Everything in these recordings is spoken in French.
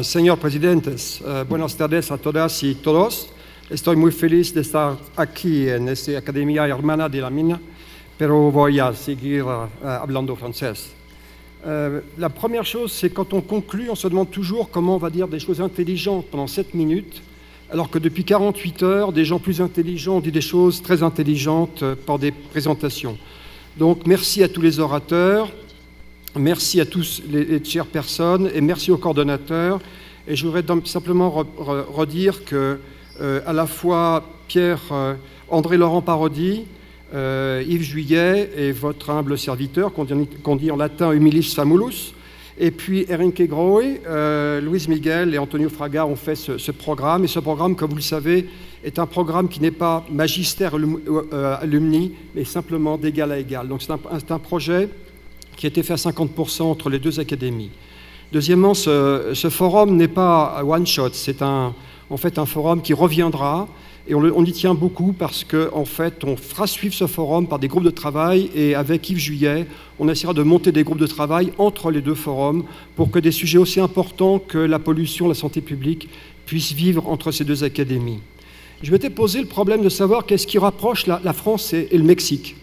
Señor Presidente, buenas tardes a todas y todos. Estoy muy feliz de estar aquí en esta Academia Hermana de la Mina, pero voy a seguir hablando francés. La première chose, c'est quand on conclut, on se demande toujours comment on va dire des choses intelligentes pendant 7 minutes, alors que depuis 48 heures, des gens plus intelligents ont dit des choses très intelligentes par des présentations. Donc merci à tous les orateurs, merci à tous les chères personnes et merci aux coordonnateurs. Et je voudrais donc simplement redire que à la fois André Laurent Parodi, Yves Juillet et votre humble serviteur, qu'on dit en latin Humilis Famulus, et puis Enrique Grohe, Luis Miguel et Antonio Fraga ont fait ce programme. Et ce programme, comme vous le savez, est un programme qui n'est pas magistère alumni, mais simplement d'égal à égal. Donc c'est un projet qui a été fait à 50% entre les deux académies. Deuxièmement, ce forum n'est pas one shot, c'est en fait un forum qui reviendra. Et on y tient beaucoup parce qu'en fait, on fera suivre ce forum par des groupes de travail et avec Yves Juillet, on essaiera de monter des groupes de travail entre les deux forums pour que des sujets aussi importants que la pollution, la santé publique puissent vivre entre ces deux académies. Je m'étais posé le problème de savoir qu'est-ce qui rapproche la France et le Mexique.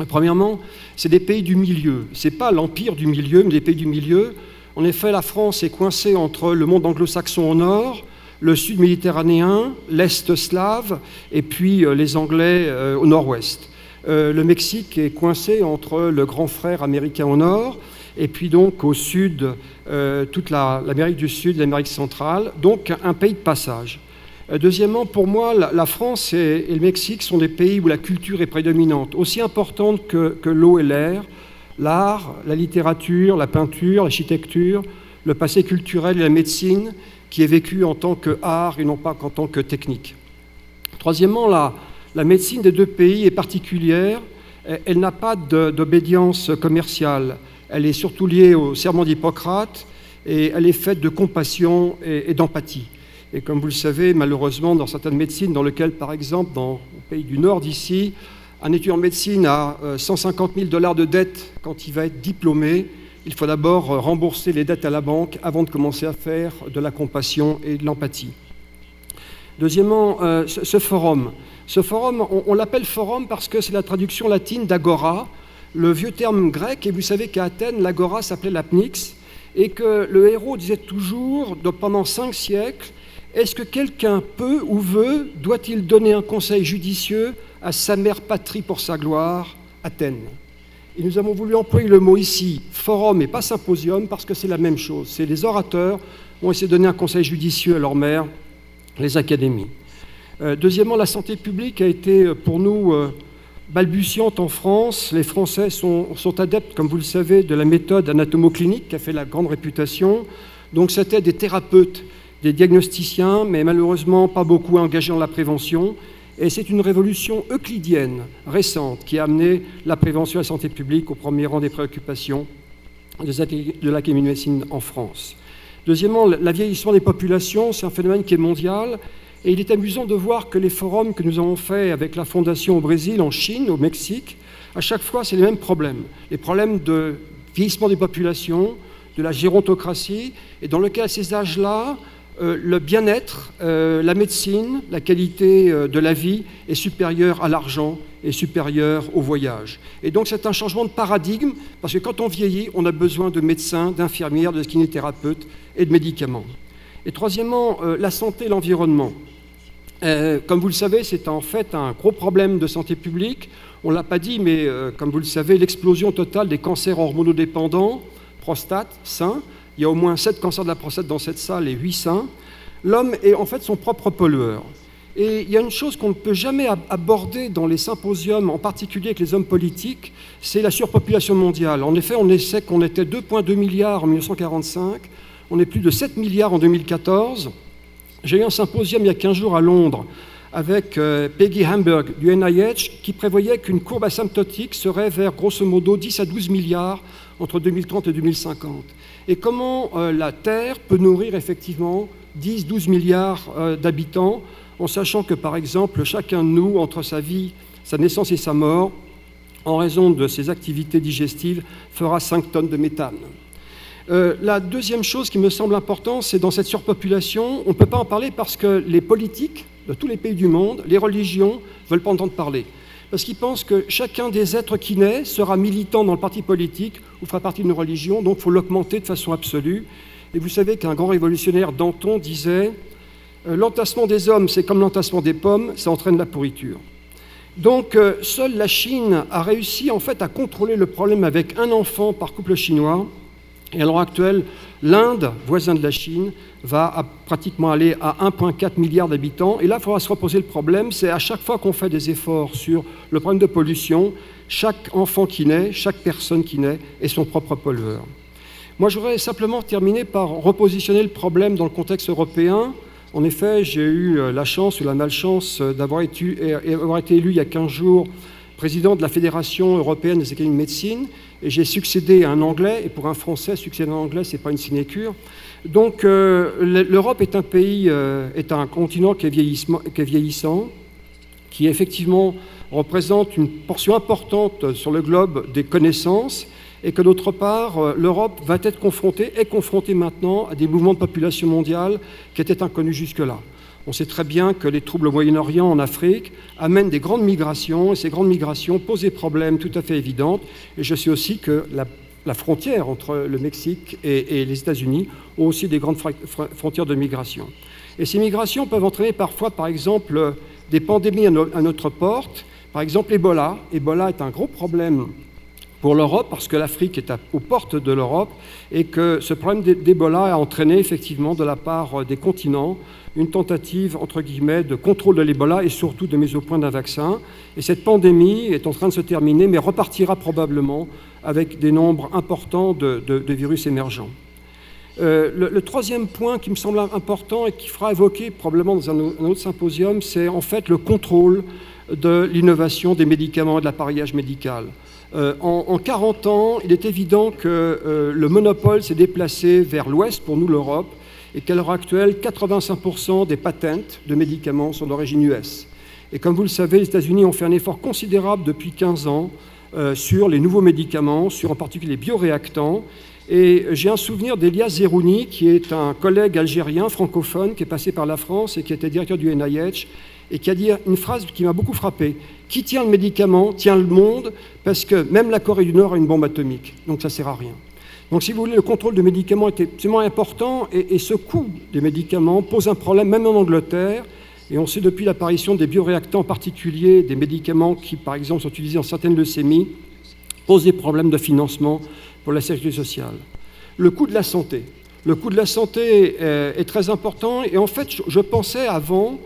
Premièrement, c'est des pays du milieu. Ce n'est pas l'empire du milieu, mais des pays du milieu. En effet, la France est coincée entre le monde anglo-saxon au nord, le sud méditerranéen, l'est slave, et puis les Anglais au nord-ouest. Le Mexique est coincé entre le grand frère américain au nord, et puis donc au sud, toute l'Amérique du Sud, l'Amérique centrale, donc un pays de passage. Deuxièmement, pour moi, la France et le Mexique sont des pays où la culture est prédominante, aussi importante que l'eau et l'air, l'art, la littérature, la peinture, l'architecture, le passé culturel et la médecine, qui est vécu en tant qu'art et non pas qu'en tant que technique. Troisièmement, la médecine des deux pays est particulière. Elle n'a pas d'obédience commerciale. Elle est surtout liée au serment d'Hippocrate et elle est faite de compassion et d'empathie. Et comme vous le savez, malheureusement, dans certaines médecines, dans lesquelles, par exemple, au pays du Nord d'ici, un étudiant en médecine a 150 000 $ de dette quand il va être diplômé. Il faut d'abord rembourser les dettes à la banque avant de commencer à faire de la compassion et de l'empathie. Deuxièmement, ce forum, on l'appelle forum parce que c'est la traduction latine d'agora, le vieux terme grec, et vous savez qu'à Athènes, l'agora s'appelait l'apnyx, et que le héros disait toujours, pendant 5 siècles, est-ce que quelqu'un peut ou veut, doit-il donner un conseil judicieux à sa mère patrie pour sa gloire, Athènes? Et nous avons voulu employer le mot ici, forum et pas symposium, parce que c'est la même chose. C'est les orateurs qui ont essayé de donner un conseil judicieux à leur mère, les académies. Deuxièmement, la santé publique a été pour nous balbutiante en France. Les Français sont adeptes, comme vous le savez, de la méthode anatomoclinique qui a fait la grande réputation. Donc c'était des thérapeutes, des diagnosticiens, mais malheureusement pas beaucoup engagés dans la prévention. Et c'est une révolution euclidienne récente qui a amené la prévention et la santé publique au premier rang des préoccupations de l'Académie de médecine en France. Deuxièmement, le vieillissement des populations, c'est un phénomène qui est mondial. Et il est amusant de voir que les forums que nous avons faits avec la Fondation au Brésil, en Chine, au Mexique, à chaque fois, c'est les mêmes problèmes. Les problèmes de vieillissement des populations, de la gérontocratie, et dans lequel, à ces âges-là, le bien-être, la médecine, la qualité de la vie est supérieure à l'argent et supérieure au voyage. Et donc c'est un changement de paradigme, parce que quand on vieillit, on a besoin de médecins, d'infirmières, de kinésithérapeutes et de médicaments. Et troisièmement, la santé et l'environnement. Comme vous le savez, c'est en fait un gros problème de santé publique. On ne l'a pas dit, mais comme vous le savez, l'explosion totale des cancers hormonodépendants, prostate, sein. Il y a au moins 7 cancers de la prostate dans cette salle et 8 seins. L'homme est en fait son propre pollueur. Et il y a une chose qu'on ne peut jamais aborder dans les symposiums, en particulier avec les hommes politiques, c'est la surpopulation mondiale. En effet, on sait qu'on était 2,2 milliards en 1945, on est plus de 7 milliards en 2014. J'ai eu un symposium il y a 15 jours à Londres avec Peggy Hamburg du NIH qui prévoyait qu'une courbe asymptotique serait vers grosso modo 10 à 12 milliards entre 2030 et 2050. Et comment la Terre peut nourrir effectivement 10-12 milliards d'habitants, en sachant que, par exemple, chacun de nous, entre sa vie, sa naissance et sa mort, en raison de ses activités digestives, fera 5 tonnes de méthane. La deuxième chose qui me semble importante, c'est dans cette surpopulation, on ne peut pas en parler parce que les politiques de tous les pays du monde, les religions, ne veulent pas entendre parler. Parce qu'ils pensent que chacun des êtres qui naît sera militant dans le parti politique ou fera partie d'une religion, donc il faut l'augmenter de façon absolue. Et vous savez qu'un grand révolutionnaire, Danton, disait « L'entassement des hommes, c'est comme l'entassement des pommes, ça entraîne la pourriture ». Donc, seule la Chine a réussi en fait à contrôler le problème avec un enfant par couple chinois. Et à l'heure actuelle, l'Inde, voisin de la Chine, va pratiquement aller à 1,4 milliard d'habitants. Et là, il faudra se reposer le problème, c'est à chaque fois qu'on fait des efforts sur le problème de pollution, chaque enfant qui naît, chaque personne qui naît est son propre pollueur. Moi, je voudrais simplement terminer par repositionner le problème dans le contexte européen. En effet, j'ai eu la chance ou la malchance d'avoir été élu il y a 15 jours président de la Fédération européenne des académies de médecine, et j'ai succédé à un Anglais, et pour un Français, succéder à un Anglais, ce n'est pas une sinécure. Donc l'Europe est un pays, est un continent qui est vieillissant, qui effectivement représente une portion importante sur le globe des connaissances, et que d'autre part, l'Europe est confrontée maintenant à des mouvements de population mondiale qui étaient inconnus jusque-là. On sait très bien que les troubles au Moyen-Orient, en Afrique, amènent des grandes migrations, et ces grandes migrations posent des problèmes tout à fait évidents. Et je sais aussi que la frontière entre le Mexique et les États-Unis ont aussi des grandes frontières de migration. Et ces migrations peuvent entraîner parfois, par exemple, des pandémies à notre porte. Par exemple, Ebola. Ebola est un gros problème pour l'Europe, parce que l'Afrique est aux portes de l'Europe, et que ce problème d'Ebola a entraîné effectivement de la part des continents une tentative, entre guillemets, de contrôle de l'Ebola et surtout de mise au point d'un vaccin. Et cette pandémie est en train de se terminer, mais repartira probablement avec des nombres importants de virus émergents. Le troisième point qui me semble important et qui fera évoquer probablement dans un autre symposium, c'est en fait le contrôle de l'innovation des médicaments et de l'appareillage médical. En 40 ans, il est évident que le monopole s'est déplacé vers l'Ouest, pour nous l'Europe, et qu'à l'heure actuelle, 85% des patents de médicaments sont d'origine US. Et comme vous le savez, les États-Unis ont fait un effort considérable depuis 15 ans sur les nouveaux médicaments, sur en particulier les bioréactants. Et j'ai un souvenir d'Elias Zerouni, qui est un collègue algérien francophone qui est passé par la France et qui était directeur du NIH, et qui a dit une phrase qui m'a beaucoup frappé. Qui tient le médicament tient le monde, parce que même la Corée du Nord a une bombe atomique. Donc ça ne sert à rien. Donc si vous voulez, le contrôle des médicaments est absolument important, et ce coût des médicaments pose un problème même en Angleterre. Et on sait depuis l'apparition des bioréactants, en particulier des médicaments qui, par exemple, sont utilisés en certaines leucémies, posent des problèmes de financement pour la sécurité sociale. Le coût de la santé. Le coût de la santé est très important, et en fait, je pensais avant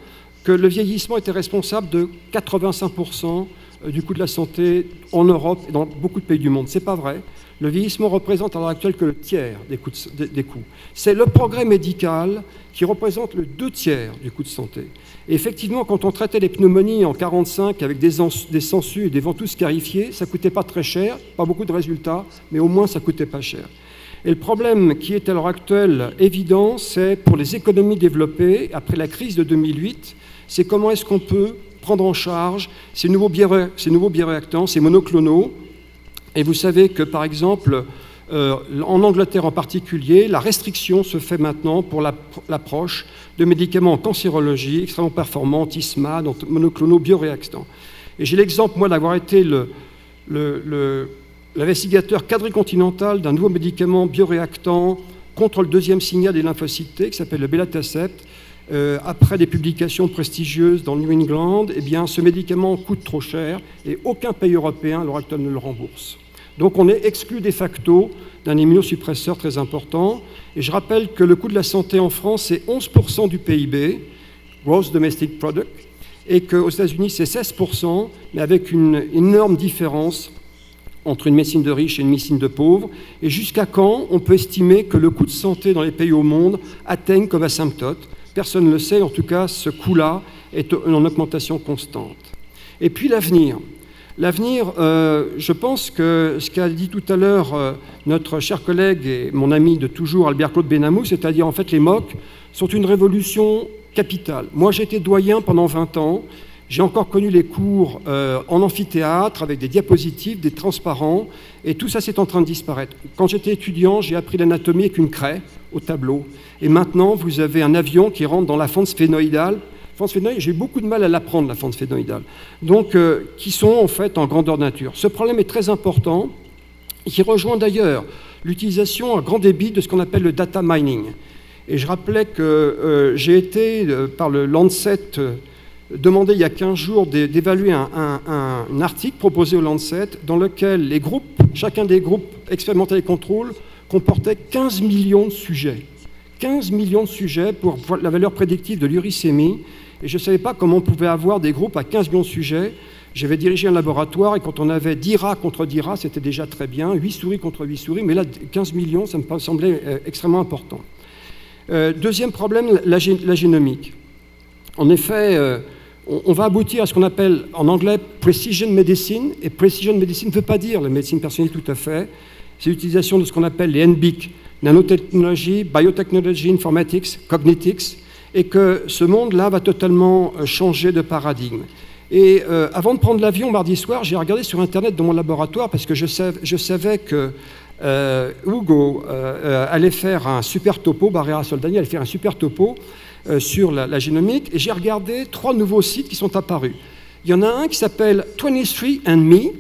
que le vieillissement était responsable de 85% du coût de la santé en Europe et dans beaucoup de pays du monde. Ce n'est pas vrai. Le vieillissement représente à l'heure actuelle que le tiers des coûts. C'est le progrès médical qui représente le 2/3 du coût de santé. Et effectivement, quand on traitait les pneumonies en 1945 avec des sangsues et des ventouses scarifiées, ça ne coûtait pas très cher, pas beaucoup de résultats, mais au moins ça ne coûtait pas cher. Et le problème qui est à l'heure actuelle évident, c'est pour les économies développées, après la crise de 2008, c'est comment est-ce qu'on peut prendre en charge ces nouveaux bioréactants, ces monoclonaux. Et vous savez que, par exemple, en Angleterre en particulier, la restriction se fait maintenant pour l'approche de médicaments en cancérologie extrêmement performants, anti-SMAD, monoclonaux bioréactants. Et j'ai l'exemple, moi, d'avoir été l'investigateur quadricontinental d'un nouveau médicament bioréactant contre le deuxième signal des lymphocytes T, qui s'appelle le belatacept. Après des publications prestigieuses dans New England, eh bien, ce médicament coûte trop cher et aucun pays européen à l'heure actuelle ne le rembourse. Donc on est exclu de facto d'un immunosuppresseur très important. Et je rappelle que le coût de la santé en France, c'est 11% du PIB, Gross Domestic Product, et qu'aux États-Unis, c'est 16%, mais avec une énorme différence entre une médecine de riches et une médecine de pauvres. Et jusqu'à quand on peut estimer que le coût de santé dans les pays au monde atteigne comme asymptote? Personne ne le sait, en tout cas, ce coût-là est en augmentation constante. Et puis l'avenir. L'avenir, je pense que ce qu'a dit tout à l'heure notre cher collègue et mon ami de toujours, Albert-Claude Benamou, c'est-à-dire en fait les MOOC, sont une révolution capitale. Moi, j'ai été doyen pendant 20 ans. J'ai encore connu les cours en amphithéâtre avec des diapositives, des transparents, et tout ça c'est en train de disparaître. Quand j'étais étudiant, j'ai appris l'anatomie avec une craie au tableau. Et maintenant, vous avez un avion qui rentre dans la fente sphénoïdale. J'ai eu beaucoup de mal à l'apprendre, la fente sphénoïdale. Donc, qui sont en fait en grandeur nature. Ce problème est très important, qui rejoint d'ailleurs l'utilisation à grand débit de ce qu'on appelle le data mining. Et je rappelais que j'ai été, par le Lancet, demandé il y a 15 jours d'évaluer un article proposé au Lancet dans lequel les groupes, chacun des groupes expérimentés et contrôle, comportait 15 millions de sujets. 15 millions de sujets pour la valeur prédictive de l'uricémie. Et je ne savais pas comment on pouvait avoir des groupes à 15 millions de sujets. J'avais dirigé un laboratoire et quand on avait 10 rats contre 10 rats, c'était déjà très bien, 8 souris contre 8 souris, mais là, 15 millions, ça me semblait extrêmement important. Deuxième problème, la génomique. En effet, on va aboutir à ce qu'on appelle en anglais precision medicine, et precision medicine ne veut pas dire la médecine personnalisée tout à fait, c'est l'utilisation de ce qu'on appelle les NBIC, nanotechnologie, biotechnology, informatics, cognitics, et que ce monde-là va totalement changer de paradigme. Et avant de prendre l'avion mardi soir, j'ai regardé sur Internet dans mon laboratoire parce que je savais que Hugo allait faire un super topo, Barrera Soldani allait faire un super topo sur la génomique, et j'ai regardé 3 nouveaux sites qui sont apparus. Il y en a un qui s'appelle 23andMe,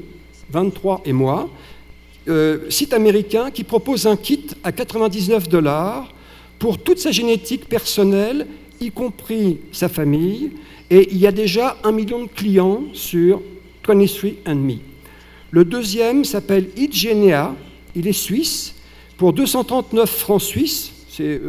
23 et moi, site américain qui propose un kit à 99 $ pour toute sa génétique personnelle, y compris sa famille, et il y a déjà 1 million de clients sur 23andMe. Le deuxième s'appelle Igenia, il est suisse, pour 239 francs suisses, c'est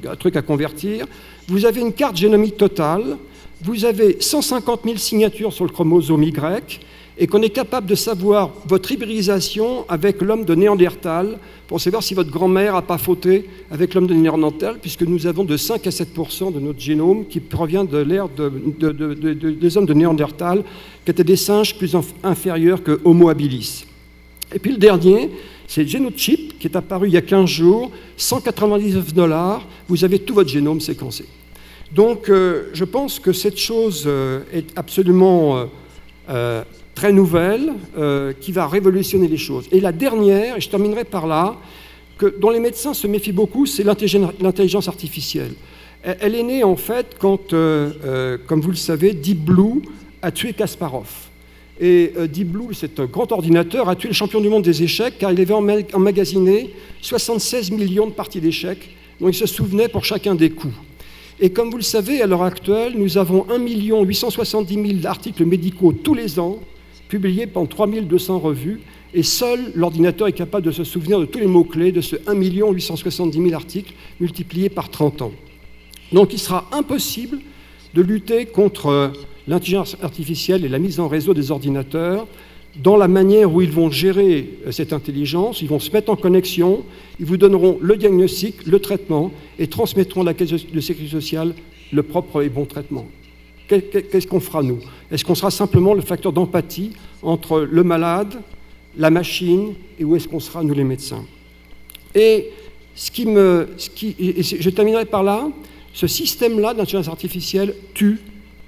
un truc à convertir. Vous avez une carte génomique totale, vous avez 150 000 signatures sur le chromosome Y, et qu'on est capable de savoir votre hybridisation avec l'homme de Néandertal, pour savoir si votre grand-mère n'a pas fauté avec l'homme de Néandertal, puisque nous avons de 5 à 7% de notre génome qui provient de l'ère des hommes de Néandertal, qui étaient des singes plus inférieurs que Homo habilis. Et puis le dernier, c'est Genochip, qui est apparu il y a 15 jours, 199 $, vous avez tout votre génome séquencé. Donc je pense que cette chose est absolument très nouvelle, qui va révolutionner les choses. Et la dernière, et je terminerai par là, dont les médecins se méfient beaucoup, c'est l'intelligence artificielle. Elle est née en fait quand, comme vous le savez, Deep Blue a tué Kasparov. Et Deep Blue, cet grand ordinateur, a tué le champion du monde des échecs car il avait emmagasiné 76 millions de parties d'échecs dont il se souvenait pour chacun des coups. Et comme vous le savez, à l'heure actuelle, nous avons 1 870 000 articles médicaux tous les ans, publiés dans 3200 revues, et seul l'ordinateur est capable de se souvenir de tous les mots-clés de ce 1 870 000 articles multipliés par 30 ans. Donc il sera impossible de lutter contre l'intelligence artificielle et la mise en réseau des ordinateurs dans la manière où ils vont gérer cette intelligence. Ils vont se mettre en connexion, ils vous donneront le diagnostic, le traitement, et transmettront à la Caisse de sécurité sociale le propre et bon traitement. Qu'est-ce qu'on fera, nous? Est-ce qu'on sera simplement le facteur d'empathie entre le malade, la machine, et où est-ce qu'on sera, nous, les médecins? Et je terminerai par là, ce système-là d'intelligence artificielle tue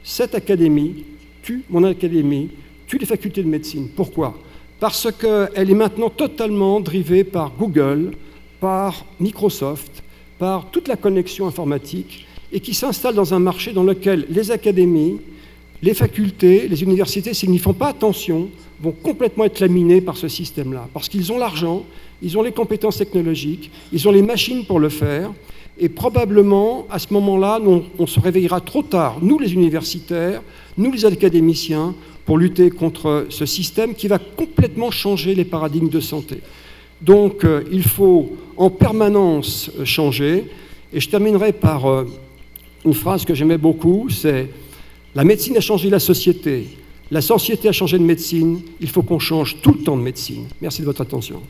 cette académie, tue mon académie, tue les facultés de médecine. Pourquoi? Parce qu'elle est maintenant totalement drivée par Google, par Microsoft, par toute la connexion informatique, et qui s'installe dans un marché dans lequel les académies, les facultés, les universités, s'ils n'y font pas attention, vont complètement être laminés par ce système-là. Parce qu'ils ont l'argent, ils ont les compétences technologiques, ils ont les machines pour le faire, et probablement, à ce moment-là, on se réveillera trop tard, nous les universitaires, nous les académiciens, pour lutter contre ce système qui va complètement changer les paradigmes de santé. Donc, il faut en permanence changer. Et je terminerai par une phrase que j'aimais beaucoup, c'est « La médecine a changé la société a changé de médecine, il faut qu'on change tout le temps de médecine ». Merci de votre attention.